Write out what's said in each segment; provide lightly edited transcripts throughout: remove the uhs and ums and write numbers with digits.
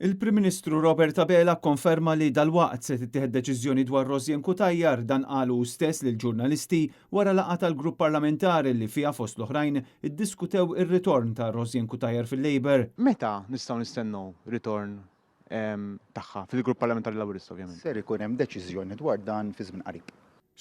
Il-Prim Ministru Robert Abela konferma li dalwaqt se tittieħed deċiżjoni dwar Rosjen Kutajjar dan qalu hu stess lill-ġurnalisti wara laqgħa tal-grupp parlamentari li fiha fost l-oħrajn iddiskutew ir-ritorn ta' Rosjen Kutajjar fil-Labor. Meta nistgħu nistennew ritorn tagħha fil-Grupp Parlamentari Laburista ovvjament? Ser ikun hemm deċiżjoni dwar dan fi żmien qarib.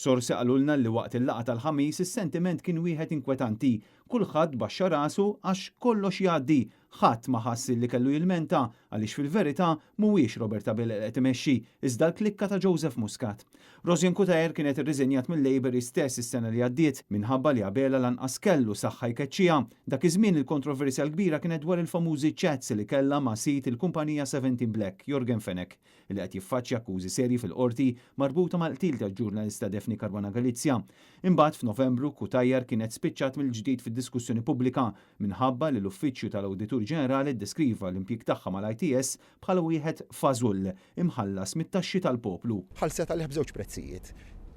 Sorsi qalulna li waqt il-laqgħa tal-ħamis is-sentiment kien wieħed inkwetanti. Kulħadd baxxa rasu għax kollox jgħaddi. Ħadd ma ħassi li kellu jilmenta għaliex fil-verità mhuwiex Robert Abela qed imexxi iżda l-klikka ta' Joseph Muscat. Rosjen Kutajjar kienet irriżenjat mill-Labor istess is-sena li għaddiet minħabba li Abela lanqas kellu saħħa jkeċċiha. Dak iż-żmien il-kontroversja l-kbira kienet dwar il-famużi chats li kellha ma' sit il-kumpanija 17 Black, Jorgen Fenech, li qed jiffaċċja akkużi serji fil-qorti marbuta mal-qtil tal-ġurnalista Defni Caruana Galizja. Imbagħad f'Novembru Kutajjar kienet spiċċat mill-ġdid fid-diskussjoni pubblika minħabba li l-Uffiċċju tal-Awditur Ġenerali ddeskriva l-impjieg tagħha mal-ITS bħala wieħed fażull imħallas mit-taxxi tal-poplu. Ħalset għalih b'żewġ prezzijiet.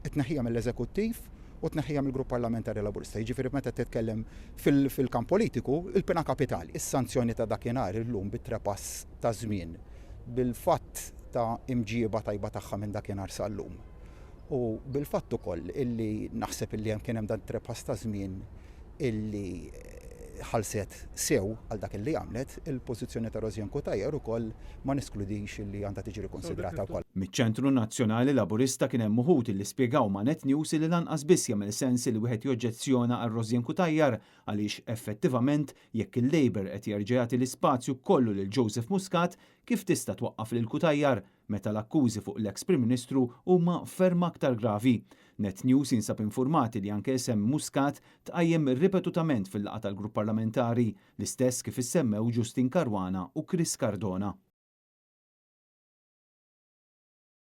It-tneħħija mill-Eżekuttiv u tneħħija mill-Grupp Parlamentari Laburista. Jiġifieri meta titkellem fil-kamp politiku, il-pena kapitali. Is-sanzjoni ta' dakinhar illum bit-trepass ta' żmien bil-fatt ta' imġieba tajba tagħha minn dakinhar sal-lum. U bil-fatt ukoll illi naħseb illi kien hemm dan trepass ta' żmien illi ħalset sew għal dak illi għamlet, il-pożizzjoni ta' Rosjen Kutajjar ukoll ma neskludix illi għandha tiġi rikonsidrata wkoll. Miċ-Ċentru Nazzjonali Laburista kien hemm uħud li spjegaw ma' Net News li lanqas biss jagħmel sens li wieħed joġġezzjona għal Rosjen Kutajjar għaliex effettivament jekk il-Labor qed jerġa' jagħti l-ispazju kollu lil Joseph Muscat kif tista' twaqqaf lil Kutajjar meta l-akkużi fuq l-eks Prim Ministru huma ferm aktar gravi. Net News jinsab informati li anke isem Muscat tqajjem ripetutament fil-laqgħa tal-Grupp Parlamentari, l-istess kif issemmew Justin Caruana u Chris Cardona.